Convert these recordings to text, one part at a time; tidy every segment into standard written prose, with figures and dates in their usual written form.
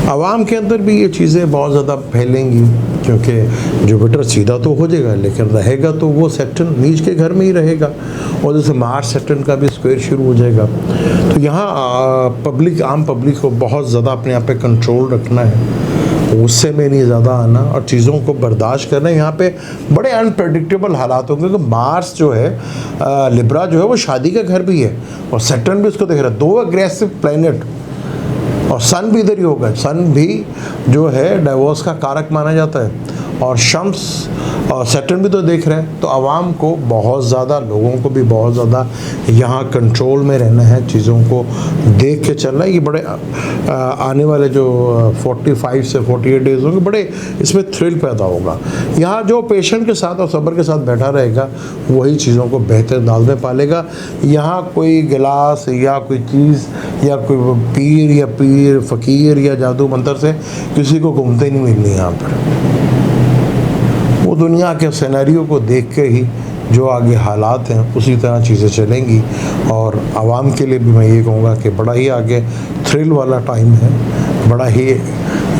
आवाम के अंदर भी ये चीज़ें बहुत ज़्यादा फैलेंगी, क्योंकि जुपिटर सीधा तो हो जाएगा लेकिन रहेगा तो वो सैटर्न नीच के घर में ही रहेगा, और जैसे मार्च सैटर्न का भी स्क्वायर शुरू हो जाएगा। तो यहाँ आम पब्लिक को बहुत ज़्यादा अपने आप पे कंट्रोल रखना है, गुस्से में नहीं ज़्यादा आना और चीज़ों को बर्दाश्त करना है। यहाँ पे बड़े अनप्रेडिक्टेबल हालात होंगे, क्योंकि मार्स जो है लिब्रा जो है वो शादी का घर भी है, और सैटर्न भी उसको देख रहा है, दो अग्रेसिव प्लैनेट, और सन भी इधर ही होगा। सन भी जो है डाइवोर्स का कारक माना जाता है, और शम्स और सैटर्न भी तो देख रहे हैं। तो आवाम को बहुत ज़्यादा, लोगों को भी बहुत ज़्यादा यहाँ कंट्रोल में रहना है, चीज़ों को देख के चलना है। ये बड़े आने वाले जो 45 से 48 डेज होंगे, बड़े इसमें थ्रिल पैदा होगा। यहाँ जो पेशेंट के साथ और सब्र के साथ बैठा रहेगा वही चीज़ों को बेहतर अंदाज में पालेगा। यहाँ कोई गिलास या कोई चीज़ या कोई पीर फ़कीर या जादू मंतर से किसी को घूमते नहीं मिलनी यहाँ पर। वो दुनिया के सिनेरियो को देख के ही जो आगे हालात हैं उसी तरह चीज़ें चलेंगी। और आवाम के लिए भी मैं ये कहूँगा कि बड़ा ही आगे थ्रिल वाला टाइम है, बड़ा ही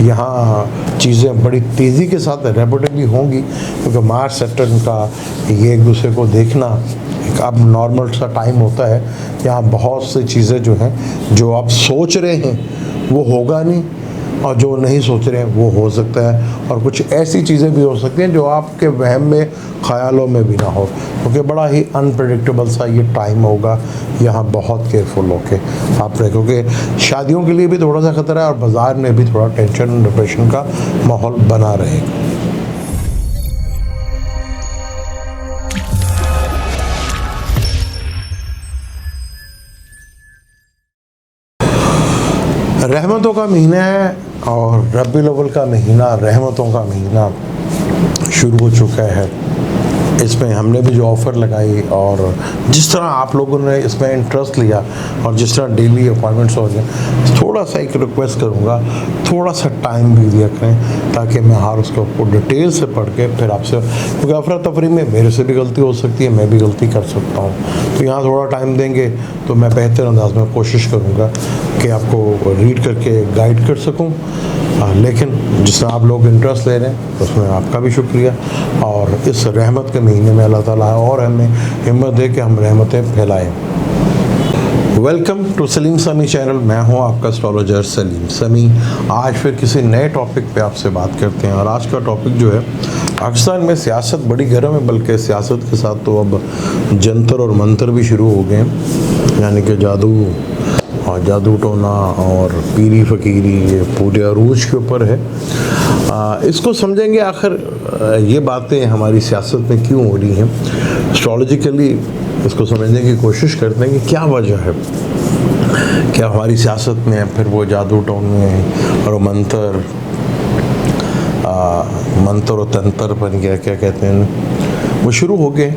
यहाँ चीज़ें बड़ी तेज़ी के साथ रैपिडली होंगी, क्योंकि मार्च सैटर्न का ये एक दूसरे को देखना एक अब नॉर्मल सा टाइम होता है। यहाँ बहुत सी चीज़ें जो हैं, जो आप सोच रहे हैं वो होगा नहीं, और जो नहीं सोच रहे हैं वो हो सकता है, और कुछ ऐसी चीज़ें भी हो सकती हैं जो आपके वहम में, ख़यालों में भी ना हो, क्योंकि बड़ा ही अनप्रेडिक्टेबल सा ये टाइम होगा। यहाँ बहुत केयरफुल होके आप रहे, क्योंकि शादियों के लिए भी थोड़ा सा ख़तरा है, और बाज़ार में भी थोड़ा टेंशन डिप्रेशन का माहौल बना रहेगा। रहमतों का महीना है, और रब्बुल अव्वल का महीना, रहमतों का महीना शुरू हो चुका है। इसमें हमने भी जो ऑफ़र लगाई, और जिस तरह आप लोगों ने इसमें इंटरेस्ट लिया, और जिस तरह डेली अपॉइंटमेंट्स हो गए, थोड़ा सा एक रिक्वेस्ट करूँगा, थोड़ा सा टाइम भी दिया करें, ताकि मैं हर उसको डिटेल से पढ़ के फिर आपसे, क्योंकि अफरा तफरी में मेरे से भी गलती हो सकती है, मैं भी गलती कर सकता हूँ। तो यहाँ थोड़ा टाइम देंगे तो मैं बेहतर अंदाज में कोशिश करूँगा कि आपको रीड करके गाइड कर सकूँ। लेकिन जिसमें आप लोग इंटरेस्ट ले रहे हैं उसमें आपका भी शुक्रिया, और इस रहमत के महीने में अल्लाह ताला और हमें हिम्मत दे कि हम रहमतें फैलाएं। वेलकम टू सलीम समी चैनल। मैं हूं आपका एस्ट्रोलॉजर सलीम समी। आज फिर किसी नए टॉपिक पे आपसे बात करते हैं, और आज का टॉपिक जो है, पाकिस्तान में सियासत बड़ी गर्म है, बल्कि सियासत के साथ तो अब जंतर और मंतर भी शुरू हो गए हैं, यानी कि जादू टोना और पीरी फ़कीरी, ये पूरे अरूज के ऊपर है। इसको समझेंगे आखिर ये बातें हमारी सियासत में क्यों हो रही हैं, एस्ट्रोलॉजिकली इसको समझने की कोशिश करते हैं कि क्या वजह है, क्या हमारी सियासत में फिर वो जादू टोने और मंतर और तंत्र बन गया, क्या कहते हैं, वो शुरू हो गए।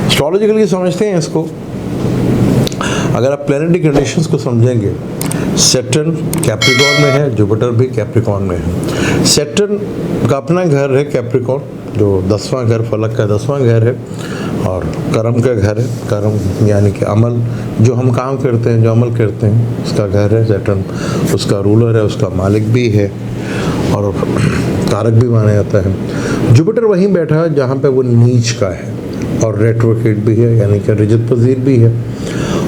एस्ट्रोलॉजिकली समझते हैं इसको। अगर आप प्लैनेटरी कंडीशंस को समझेंगे, सैटर्न कैप्रिकॉर्न में है, जुपिटर भी कैप्रिकॉर्न में है। सैटर्न का अपना घर है कैप्रिकॉर्न, जो 10वां घर, फलक का 10वां घर है, और कर्म का घर है। कर्म यानी कि अमल, जो हम काम करते हैं, जो अमल करते हैं, उसका घर है सैटर्न। उसका रूलर है, उसका मालिक भी है, और कारक भी माना जाता है। जुपिटर वहीं बैठा है जहाँ पे वो नीच का है, और रेट्रोग्रेड भी है, यानी कि रजत पजीर भी है,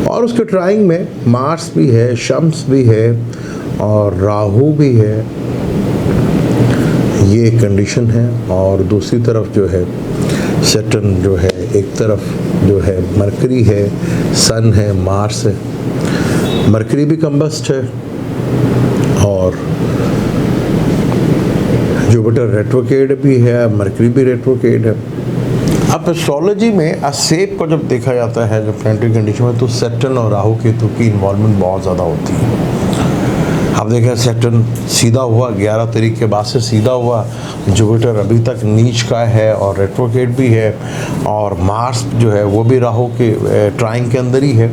और उसके ट्राइंग में मार्स भी है, शम्स भी है, और राहु भी है। ये कंडीशन है। और दूसरी तरफ जो है सैटर्न जो है, एक तरफ जो है मरकरी है, सन है, मार्स है। मरकरी भी कम्बस्ट है, और जुपिटर रेट्रोग्रेड भी है, मरकरी भी रेट्रोग्रेड है। अब एस्ट्रोलॉजी में असेप को जब देखा जाता है, जो प्लैनेटरी कंडीशन में, तो सैटर्न और राहु केतु की इन्वॉल्वमेंट बहुत ज़्यादा होती है। आप देखें, सैटर्न सीधा हुआ 11 तारीख के बाद से सीधा हुआ, जुपिटर अभी तक नीच का है और रेट्रोग्रेड भी है, और मार्स जो है वो भी राहु के ट्राइंग के अंदर ही है,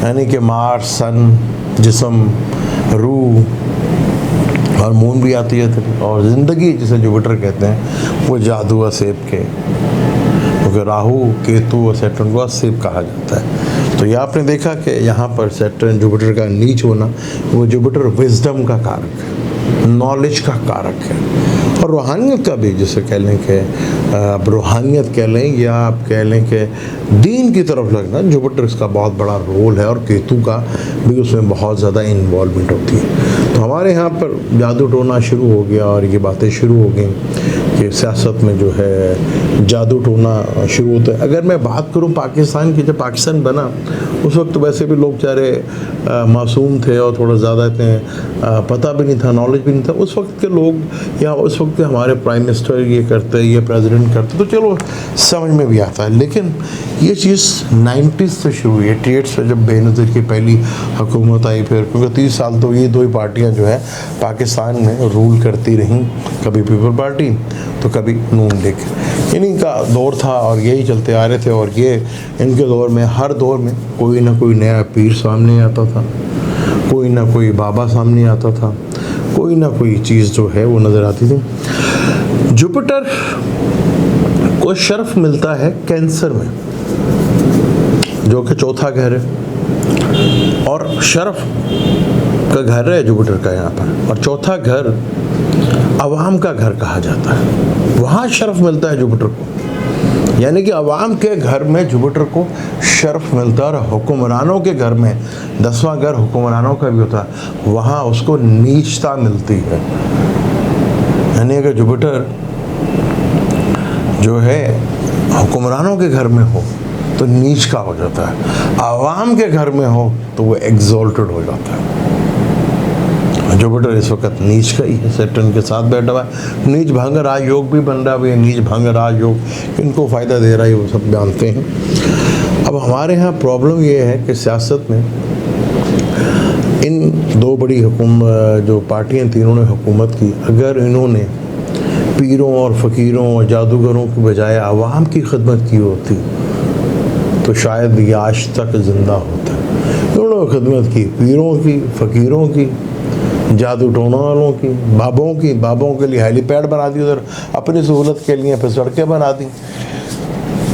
यानी कि मार्स, सन, जिस्म, रूह और मून भी आती है, और ज़िंदगी जिसे जुपिटर कहते हैं, वो जादू असेप के, क्योंकि राहु केतु और सैटर्न को असेप कहा जाता है। तो ये आपने देखा कि यहाँ पर सैटर्न जुपिटर का नीच होना, वो जुपिटर विजडम का कारक है। नॉलेज का कारक है, और रूहानियत का भी, जैसे कह लें कि आप रूहानियत कह लें या आप कह लें कि दीन की तरफ लगना, जुपिटर इसका बहुत बड़ा रोल है, और केतु का भी उसमें बहुत ज़्यादा इन्वॉल्वमेंट होती है। तो हमारे यहाँ पर जादू टोना शुरू हो गया, और ये बातें शुरू हो गई कि सियासत में जो है जादू टोना शुरू होता है। अगर मैं बात करूँ पाकिस्तान की, जब पाकिस्तान बना उस वक्त तो वैसे भी लोग चारे मासूम थे और थोड़ा ज़्यादा इतने पता भी नहीं था, नॉलेज भी नहीं था। उस वक्त के लोग या उस वक्त के हमारे प्राइम मिनिस्टर ये करते, ये प्रेसिडेंट करते, तो चलो समझ में भी आता है। लेकिन ये चीज़ 90s से शुरू हुई, 88 से जब बेनज़ीर की पहली हुकूमत आई, फिर क्योंकि 30 साल तो ये दो ही पार्टियाँ जो है पाकिस्तान में रूल करती रहीं, कभी पीपल पार्टी तो कभी नून लीग। इन्हीं का दौर था और यही चलते आ रहे थे, और ये इनके दौर में, हर दौर में कोई ना कोई नया पीर सामने आता था, कोई ना कोई बाबा सामने आता था, कोई ना कोई चीज़ जो है वो नज़र आती थी। जुपिटर को शर्फ मिलता है कैंसर में, जो कि चौथा घर है, और शर्फ का घर है जुपिटर का यहाँ पर, और चौथा घर अवाम का घर कहा जाता है, वहाँ शर्फ मिलता है जुपिटर को। यानी कि अवाम के घर में जुपिटर को शर्फ मिलता है, और हुक्मरानों के घर में, 10वां घर हुक्मरानों का भी होता है, वहाँ उसको नीचता मिलती है। यानी कि जुपिटर जो है हुक्मरानों के घर में हो तो नीच का हो जाता है, आवाम के घर में हो तो वो एग्जॉल्टेड हो जाता है। जुपिटर इस वक्त नीच का ही है, सैटर्न के साथ बैठा हुआ है। नीच भंग राजयोग भी बन रहा है, नीच भंग राजयोग इनको फ़ायदा दे रहा है, वो सब जानते हैं। अब हमारे यहाँ प्रॉब्लम ये है कि सियासत में इन दो बड़ी जो पार्टियाँ थी, इन्होंने हुकूमत की, अगर इन्होंने पीरों और फ़कीरों और जादूगरों की बजाय आवाम की खिदमत की होती तो शायद ये आज तक ज़िंदा होता। इन्होंने खिदमत की पीरों की, फ़कीरों की, जादू टोना वालों की, बाबों के लिए हेलीपैड बना दी उधर अपनी सहूलत के लिए, फिर सड़कें बना दी।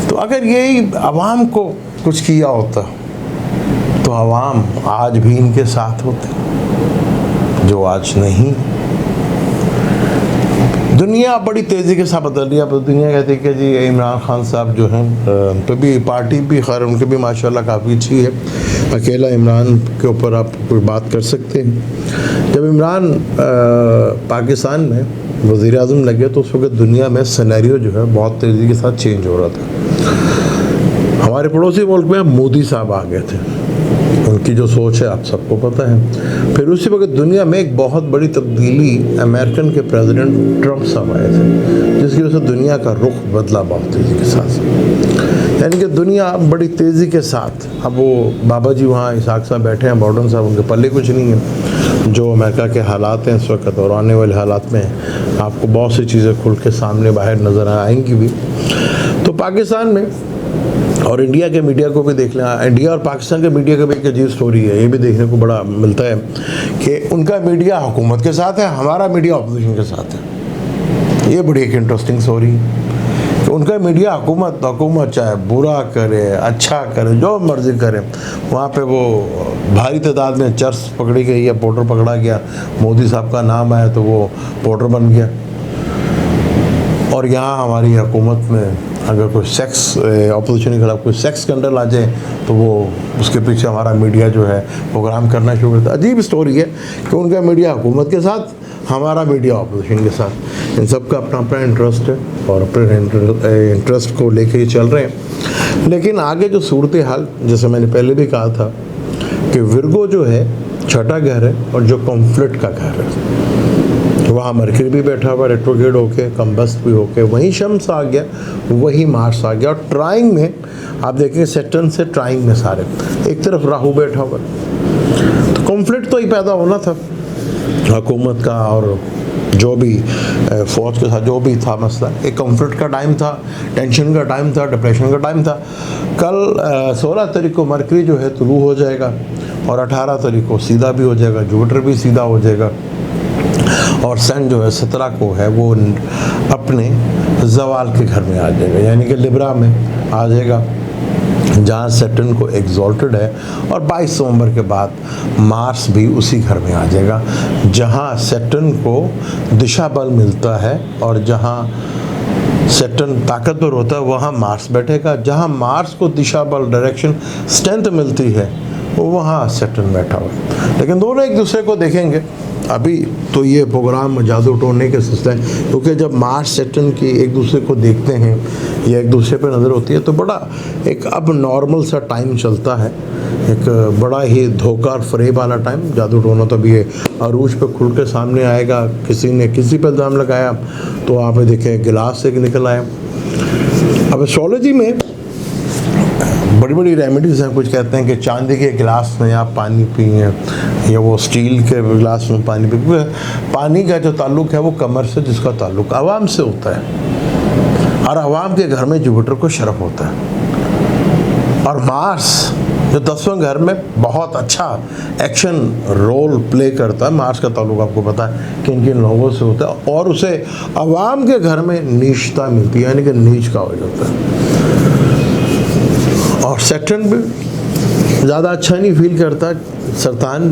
तो अगर यही आवाम को कुछ किया होता तो आवाम आज भी इनके साथ होते, जो आज नहीं। दुनिया बड़ी तेज़ी के साथ बदल रही है। अब दुनिया कहती है कि जी इमरान खान साहब जो हैं, तो भी पार्टी भी खैर उनकी भी माशाल्लाह काफ़ी अच्छी है। अकेला इमरान के ऊपर आप कोई बात कर सकते हैं। जब इमरान पाकिस्तान में वज़ीर आज़म लगे तो उस वक्त दुनिया में सिनेरियो जो है बहुत तेज़ी के साथ चेंज हो रहा था। हमारे पड़ोसी मुल्क में मोदी साहब आ गए थे, उनकी जो सोच है आप सबको पता है। फिर उसी वक्त दुनिया में एक बहुत बड़ी तब्दीली, अमेरिकन के प्रेसिडेंट ट्रंप साहब आए थे, जिसकी वजह से दुनिया का रुख बदला बहुत तेज़ी के साथ। यानी कि दुनिया बड़ी तेज़ी के साथ, अब वो बाबा जी वहाँ इसाक साहब बैठे हैं, बॉर्डन साहब, उनके पल्ले कुछ नहीं है। जो अमेरिका के हालात हैं इस वक्त और आने वाले हालात में आपको बहुत सी चीज़ें खुल के सामने बाहर नज़र आएंगी भी। तो पाकिस्तान में और इंडिया के मीडिया को भी देख लें, इंडिया और पाकिस्तान के मीडिया का भी एक अजीब स्टोरी है, ये भी देखने को बड़ा मिलता है कि उनका मीडिया हुकूमत के साथ है, हमारा मीडिया अपोजिशन के साथ है। ये बड़ी एक इंटरेस्टिंग स्टोरी है कि उनका मीडिया हुकूमत चाहे बुरा करे, अच्छा करे, जो मर्जी करे, वहाँ पे वो भारी तादाद में चर्च पकड़ी गई या पोर्टर पकड़ा गया, मोदी साहब का नाम आया तो वो पोर्टर बन गया। और यहाँ हमारी हुकूमत में अगर कोई सेक्स अपोजिशन के खिलाफ कोई सेक्स स्कैंडल आ जाए तो वो उसके पीछे हमारा मीडिया जो है प्रोग्राम करना शुरू करता है। अजीब स्टोरी है कि उनका मीडिया हुकूमत के साथ, हमारा मीडिया अपोजिशन के साथ। इन सब का अपना अपना इंटरेस्ट है और अपने इंटरेस्ट को लेके ही चल रहे हैं। लेकिन आगे जो सूरत हाल, जैसे मैंने पहले भी कहा था कि विर्गो जो है छठा घर है और जो कॉन्फ्लिक्ट का घर है, वहाँ मरकरी भी बैठा हुआ रेट्रोग्रेड होके, कम्बस्ट भी होके, वहीं शम्स आ गया, वही मार्स आ गया। और ट्राइंग में आप देखेंगे सैटर्न से ट्राइंग में सारे, एक तरफ राहु बैठा हुआ, तो कॉन्फ्लिक्ट तो ही पैदा होना था हुकूमत का और जो भी फौज के साथ जो भी था मसला। एक कॉन्फ्लिक्ट का टाइम था, टेंशन का टाइम था, डिप्रेशन का टाइम था। कल 16 तारीख को मरकरी जो है तुलू हो जाएगा और 18 तारीख को सीधा भी हो जाएगा, जुपिटर भी सीधा हो जाएगा, और सन जो है 17 को है वो अपने जवाल के घर में आ जाएगा, यानी कि लिब्रा में आ जाएगा। जहाँ सैटर्न को एग्जॉल्टेड है, और 22 नवंबर के बाद मार्स भी उसी घर में आ जाएगा जहाँ सैटर्न को दिशा बल मिलता है, और जहाँ सैटर्न ताकतवर होता है वहाँ मार्स बैठेगा। जहाँ मार्स को दिशा बल डायरेक्शन स्ट्रेंथ मिलती है वहाँ सैटर्न बैठा हुआ है। लेकिन दोनों एक दूसरे को देखेंगे। अभी तो ये प्रोग्राम जादू टोने के सिलसिले हैं, क्योंकि जब मार्स सैटर्न की एक दूसरे को देखते हैं या एक दूसरे पर नज़र होती है तो बड़ा एक अब नॉर्मल सा टाइम चलता है, एक बड़ा ही धोखा और फ्रेब वाला टाइम। जादू टोना तो अभी ये अरूज पे खुल के सामने आएगा। किसी ने किसी पर इल्ज़ाम लगाया तो आप देखें गिलास से निकल आए। अब एस्ट्रोलॉजी में बड़ी बड़ी रेमेडीज़ हैं। कुछ कहते हैं कि चांदी के गिलास में आप पानी पिए या वो स्टील के गिलास में पानी पिए। पानी का जो ताल्लुक है वो कमर से, जिसका ताल्लुक आवाम से होता है, और आवाम के घर में जुपिटर को शरफ होता है। और मार्स जो 10वें घर में बहुत अच्छा एक्शन रोल प्ले करता है। मार्स का ताल्लुक आपको पता है किन किन लोगों से होता है, और उसे आवाम के घर में नीचता मिलती है, यानी कि नीच का हो जाता है। और सैटर्न भी ज़्यादा अच्छा नहीं फील करता। सरतान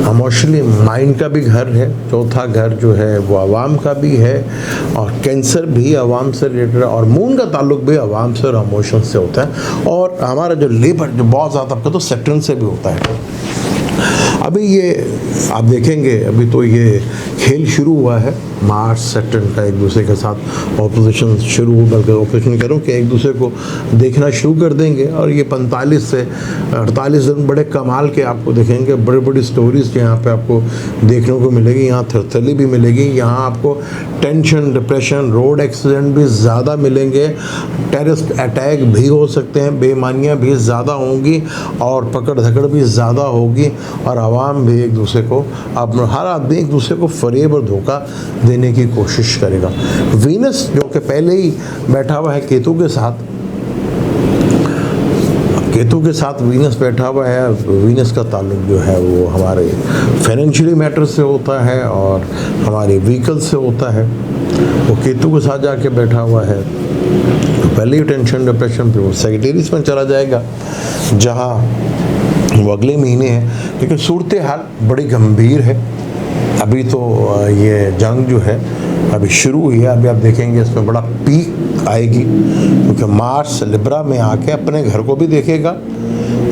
इमोशनली माइंड का भी घर है, चौथा घर जो है वो आवाम का भी है, और कैंसर भी आवाम से रिलेटेड है, और मून का ताल्लुक भी आवाम से और इमोशन से होता है। और हमारा जो लेबर जो बहुत ज़्यादा आपका तो सैटर्न से भी होता है। अभी ये आप देखेंगे, अभी तो ये खेल शुरू हुआ है मार्स सैटर्न का एक दूसरे के साथ ऑपोजिशन शुरू, बल्कि ऑपोजिशन करूँ कि एक दूसरे को देखना शुरू कर देंगे। और ये 45 से 48 दिन बड़े कमाल के आपको देखेंगे, बड़ी बड़ी स्टोरीज यहाँ पे आपको देखने को मिलेगी। यहाँ थरथली भी मिलेगी, यहाँ आपको टेंशन, डिप्रेशन, रोड एक्सीडेंट भी ज़्यादा मिलेंगे, टेररिस्ट अटैक भी हो सकते हैं, बेईमानियाँ भी ज़्यादा होंगी, और पकड़ धकड़ भी ज़्यादा होगी, और आवाम भी एक दूसरे को, अब हर आदमी एक दूसरे को फरेब और धोखा देने की कोशिश करेगा। वीनस जो कि पहले ही बैठा हुआ है केतु के साथ, केतु के साथ वीनस बैठा हुआ है। वीनस का ताल्लुक जो है वो हमारे फाइनेंशियली मैटर से होता है और हमारे व्हीकल से होता है। वो केतु के साथ जाके बैठा हुआ है तो पहले ही टेंशन, डिप्रेशन, फिर वो सेक्रेटरीज में चला जाएगा जहाँ वो अगले महीने है। लेकिन सूरत हाल बड़ी गंभीर है। अभी तो ये जंग जो है अभी शुरू हुई है। अभी आप देखेंगे इसमें बड़ा पीक आएगी, क्योंकि मार्स लिब्रा में आके अपने घर को भी देखेगा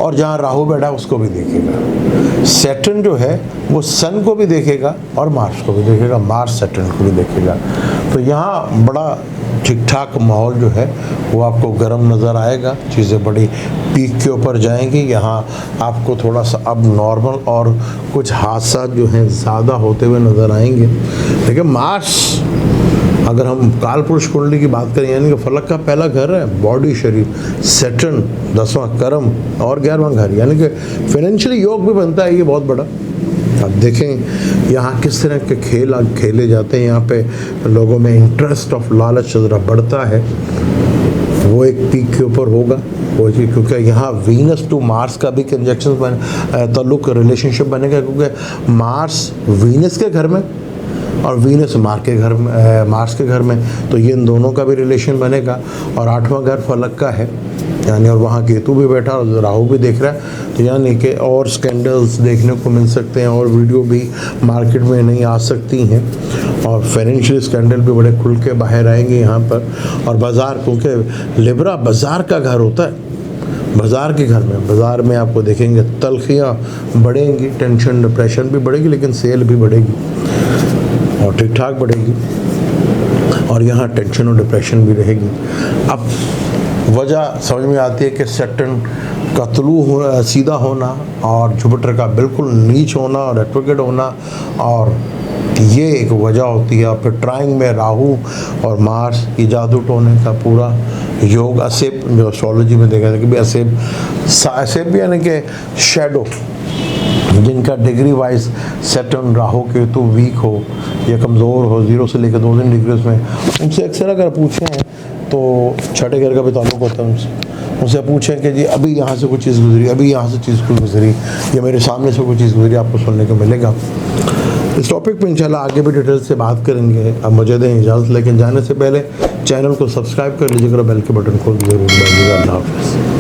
और जहाँ राहु बैठा उसको भी देखेगा। सैटर्न जो है वो सन को भी देखेगा और मार्स को भी देखेगा, मार्स सैटर्न को भी देखेगा। तो यहाँ बड़ा ठीक ठाक माहौल जो है वो आपको गर्म नज़र आएगा। चीज़ें बड़ी पीक के ऊपर जाएंगी। यहाँ आपको थोड़ा सा अब नॉर्मल और कुछ हादसा जो हैं ज़्यादा होते हुए नज़र आएंगे। लेकिन मार्स, अगर हम काल पुरुष कुंडली की बात करें, यानी कि फलक का पहला घर है बॉडी, शरीर, सैटर्न 10वां कर्म और 11वां घर, यानी कि फाइनेंशियली योग भी बनता है ये बहुत बड़ा। आप देखें यहाँ किस तरह के खेल खेले जाते हैं। यहाँ पे लोगों में इंटरेस्ट ऑफ लालच ज़रा बढ़ता है, वो एक पीक के ऊपर होगा वो, क्योंकि यहाँ वीनस टू मार्स का भी कंजक्शन ताल्लुक रिलेशनशिप बनेगा, क्योंकि मार्स वीनस के घर में और वीनस मार्स के घर में, तो ये इन दोनों का भी रिलेशन बनेगा। और 8वां घर फलक का है, यानी और वहाँ केतु भी बैठा और राहु भी देख रहा है। तो यानी कि और स्कैंडल्स देखने को मिल सकते हैं, और वीडियो भी मार्केट में नहीं आ सकती हैं, और फाइनेंशियल स्कैंडल भी बड़े खुल के बाहर आएंगे यहाँ पर। और बाज़ार, क्योंकि लिब्रा बाज़ार का घर होता है, बाज़ार के घर में, बाज़ार में आपको देखेंगे तलखियाँ बढ़ेंगी, टेंशन डिप्रेशन भी बढ़ेगी, लेकिन सेल भी बढ़ेगी और ठीक ठाक बढ़ेगी, और यहाँ टेंशन और डिप्रेशन भी रहेगी। अब वजह समझ में आती है कि सैटर्न का सीधा होना और जुपिटर का बिल्कुल नीच होना और रेट्रोग्रेड होना, और ये एक वजह होती है। फिर ट्राइंग में राहु और मार्स की जादू टोने का पूरा योग, असेब जो एस्ट्रोलॉजी में देखा था कि भाई असेब भी यानी कि शैडो, जिनका degree wise Saturn Rahu Ketu weak हो या कमज़ोर हो, 0 से लेकर 2 डिग्री में, उनसे अक्सर अगर पूछे हैं तो छठे घर का भी ताल्लुक होता है उनसे पूछें कि जी अभी यहाँ से कुछ चीज़ गुजरी, अभी यहाँ से चीज़ कुछ गुजरी, या मेरे सामने से कोई चीज़ गुजरी, आपको सुनने को मिलेगा। इस टॉपिक पे इंशाल्लाह आगे भी डिटेल से बात करेंगे। अब मुझे दें इजाज़त, लेकिन जाने से पहले चैनल को सब्सक्राइब कर लीजिएगा और बेल के बटन को जरूर दबाइएगा। अल्लाह हाफ़िज़।